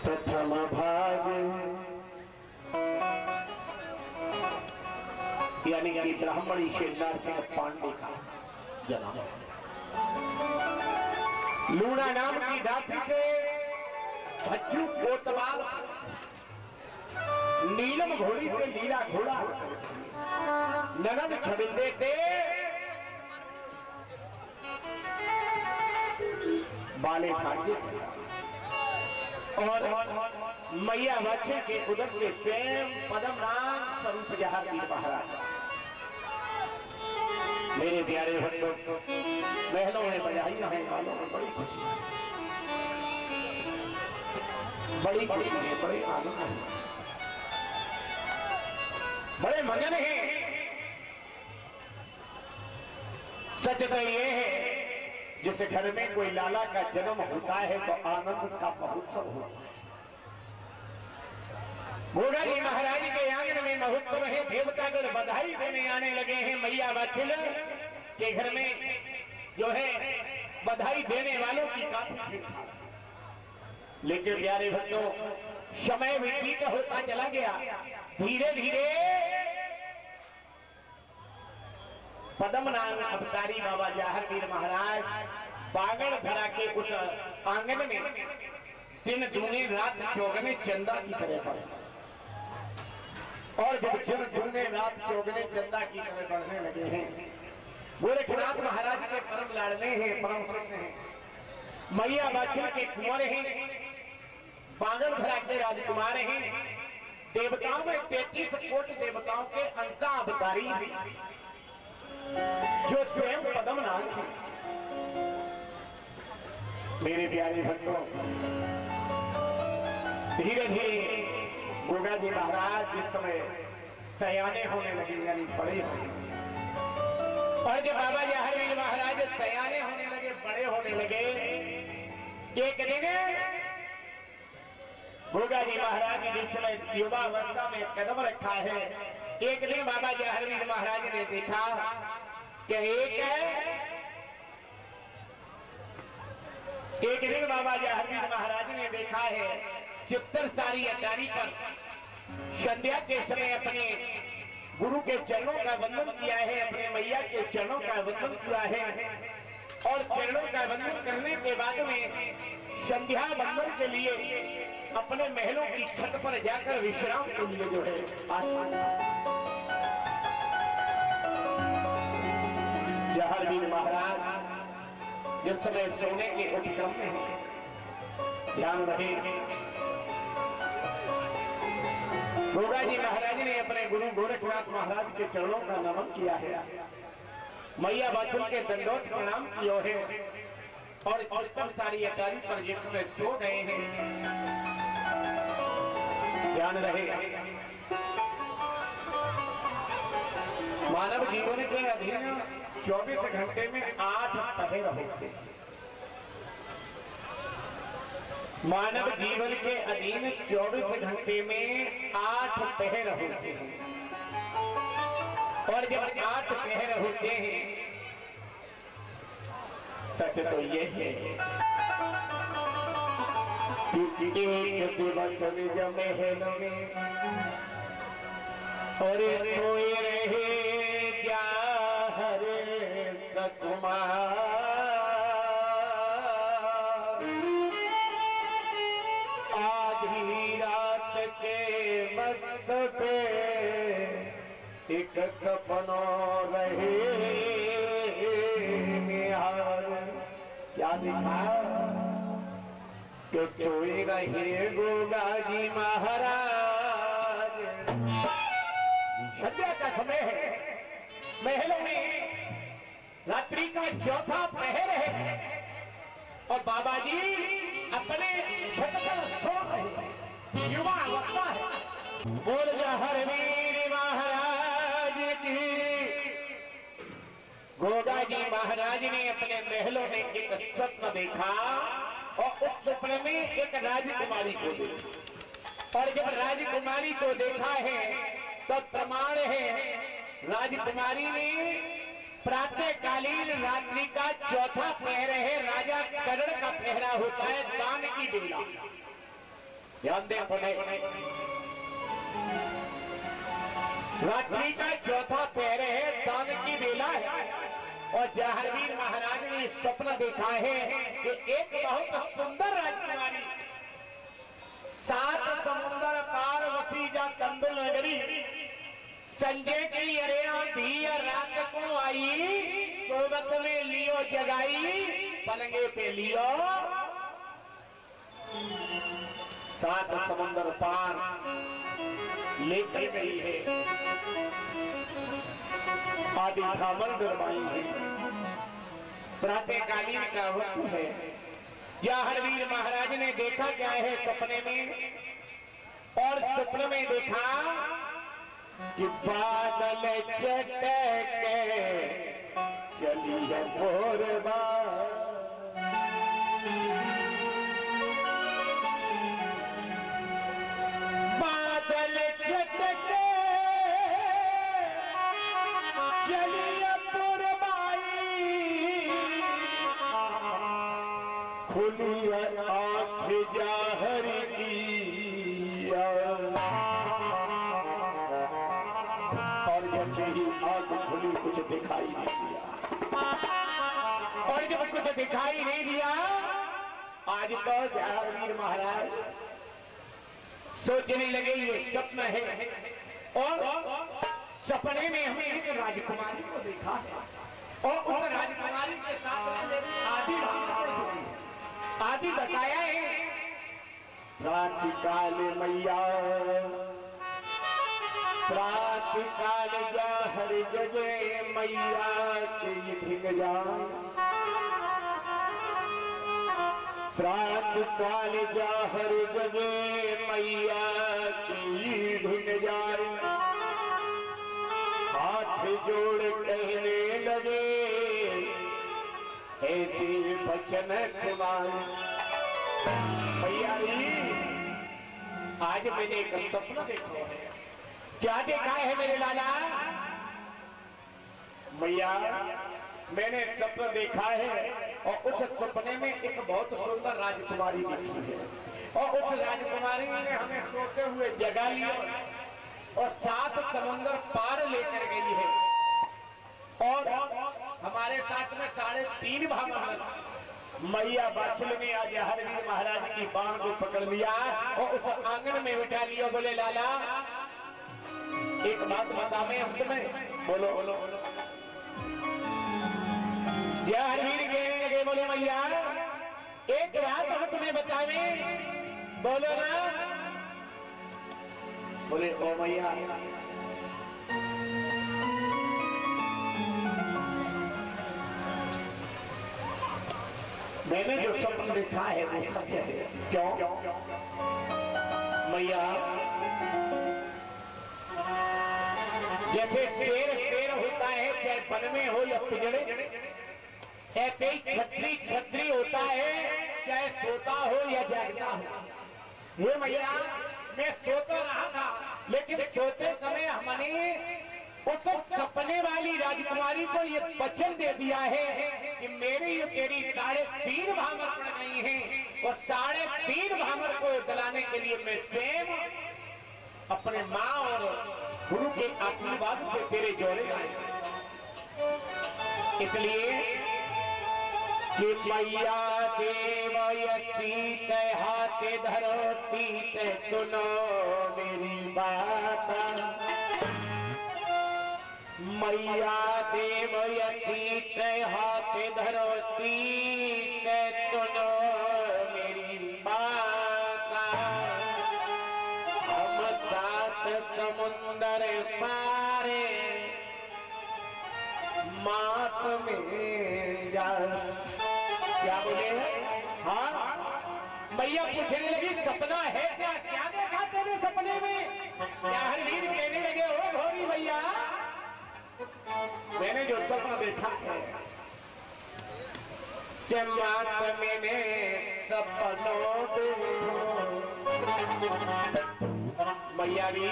प्रथम भाग यानी कि ब्राह्मणी शेरनार के पांडे का जन्म। लूणा नाम की दासी से भज्जू कोतवाल, नीलम घोड़ी से नीला घोड़ा, ननद छबिंदे से बाले भाग्य और मैया बच्चे के उदर के प्रेम पदम नाम स्वरूप जहां की महाराज। मेरे प्यारे भक्तों, महलों में बधाइयां हैं, गालों में बड़ी खुशी है, बड़ी खुशी है, बड़े आनंद है, बड़े मगन हैं। सच तो ये है जिस घर में कोई लाला का जन्म होता है तो आनंद का महोत्सव होता है। गोगा जी महाराज के आंगन में महोत्सव है, देवतागण बधाई देने आने लगे हैं। मैया वाचिल के घर में जो है बधाई देने वालों की काफी भीड़ था। लेकिन प्यारे भक्तों, समय व्यतीत होता चला गया। धीरे धीरे पद्मनाभ अवतारी बाबा जाहरवीर महाराज बागड़ धरा के उस आंगन में दिन दूनी रात चौगने चंदा की तरह बढ़े। और जब दिन दूनी रात चौगने चंदा की तरह बढ़ने लगे हैं, गोरखनाथ महाराज के परम लाडले हैं, परम शिष्य हैं, मैया वाचिल के कुंवर हैं, बागड़ धरा के राजकुमार हैं, देवताओं में 33 कोटि देवताओं के अंशा अवतारी हैं, जो स्वयं पद्मनाभ थे। मेरे प्यारे भक्तों, धीरे धीरे गोगा जी महाराज जिस समय सयाने होने लगे, यानी बड़े होने लगे, और जब बाबा जाहरवीर महाराज सयाने होने लगे, बड़े होने लगे, एक दिन गोगा जी महाराज ने जिस समय युवावस्था में कदम रखा है, एक दिन बाबा जाहरवीर महाराज ने देखा कि एक दिन बाबा जाहरवीर महाराज ने देखा है चित्तर सारी अटारी पर संध्या के समय अपने गुरु के चरणों का वंदन किया है, अपने मैया के चरणों का वंदन किया है, और चरणों का वंदन करने के बाद में संध्या वंदन के लिए अपने महलों की छत पर जाकर विश्राम के लिए जो है जाहरवीर महाराज जिस समय सोने के उपक्रम में, ध्यान रहे, गोगा जी महाराज ने अपने गुरु गोरखनाथ महाराज के चरणों का नमन किया है, मैया वाचिल के दंडोत प्रणाम किया है, और चित्तर सारी अटारी पर जिस समय सो गए हैं, ध्यान रहे, मानव जीवन के अधीन 24 घंटे में 8 पहर होते हैं। मानव जीवन के अधीन 24 घंटे में 8 पहर होते हैं, और जब 8 पहर होते हैं, सच तो ये है कि एक दिवस निज महल में और कोई रहे जाहर कुमार, आधी रात के वक्त पे एक सपनो रहे निहार। क्या दिखा कि कोई रहे गोगा जी महाराज। संध्या का समय है, महलों में रात्रि का चौथा पहर है, और बाबा जी अपने छत पर सो रहे, युवा अवस्था है। बोल जाहरवीर महाराज की। गोगा जी महाराज ने अपने महलों में एक स्वप्न देखा, और उस स्वप्न में एक राजकुमारी को देखा, और जब राजकुमारी को देखा है तो प्रमाण है राजकुमारी ने प्रातःकालीन रात्रि का चौथा पहर है, राजा कर्ण का पहरा होता है, दान की बेला। ध्यान दे पुणे रात्रि का चौथा पहर है, दान की बेला है और जहांगीर महाराज ने स्वप्न देखा है कि एक बहुत सुंदर राजकुमारी 7 समुद्र पार वसी जा कंदुल नगरी संजय की अरेना धी रात को आई, सोबत में लियो जगाई, पलंगे पे लियो 7 समुद्र पार लेकर गई है, आदि धामल गरमाई है। प्रातःकालीन का वक्त है। जहांगीर महाराज ने देखा क्या है सपने में, और सपने में देखा कि बादल चटक चली है भोरबा, बादल चटक चली भोरबाई, खुली आँख जाहर की, और जैसे ही आँख खुली कुछ दिखाई नहीं दिया, और जब कुछ दिखाई नहीं दिया, आज तो जहांगीर महाराज सोचने लगे ये स्वप्न है, और सपने में हमने एक राजकुमारी को देखा है, और उस राजकुमारी के साथ आदि आदि बताया है। प्रातःकाल मैया प्रातःकाल जा हर जगह मैया के ढिंग जा, प्रातःकाल जा हर जगह मैया के ढिंग जाए, हाथ जोड़ कहने लगे ऐसे बचन तुम्हारे। भैया आज मैंने एक सपना देखा है। क्या देखा है मेरे लाला? मैया मैंने सपना देखा है, और उस सपने में एक बहुत सुंदर राजकुमारी दिखी है, और उस राजकुमारी ने हमें सोते हुए जगा लिया और 7 समुद्र पार लेकर गई है, और हमारे साथ में 3.5 भाग मैया बाछल ने आज जहांगीर महाराज की बांह को पकड़ लिया और उस आंगन में बिठा लिया। बोले लाला एक बात बतावे हम तुम्हें, बोलो बोलो। जहांगीर कहने लगे, बोले मैया एक बात हम तुम्हें बतावे, बोलो ना। बोले ओ मैया मैंने जो सपना देखा है वो सत्य है। क्यों? मैया जैसे शेर होता है, चाहे वन में हो या पिंजड़े, ऐसे ही छतरी होता है, चाहे सोता हो या जागता हो। ये मैया मैं सोता रहा था, लेकिन सोते समय हमने उस सपने वाली राजकुमारी को ये वचन दे दिया है कि मेरी तेरी 3.5 भामर पड़ गई है, और 3.5 भामर को दिलाने के लिए मैं स्वयं अपने माँ और गुरु के आशीर्वाद से तेरे जोड़े आए। इसलिए कि मैया देवयती तय हाथे धरती तय सुनो मेरी बात, मैया देवयती तय हाथे धरती तय सुनो मेरी बात, हम 7 समुंदर पारे मात में जा। क्या बोले? हाँ मैया पूछने लगी सपना है क्या? क्या देखा तेरे सपने में? जहांगीर कहने लगे, ओ भोरी भैया मैंने जो सपना देखा है कि मात मैंने सपनों मैया भी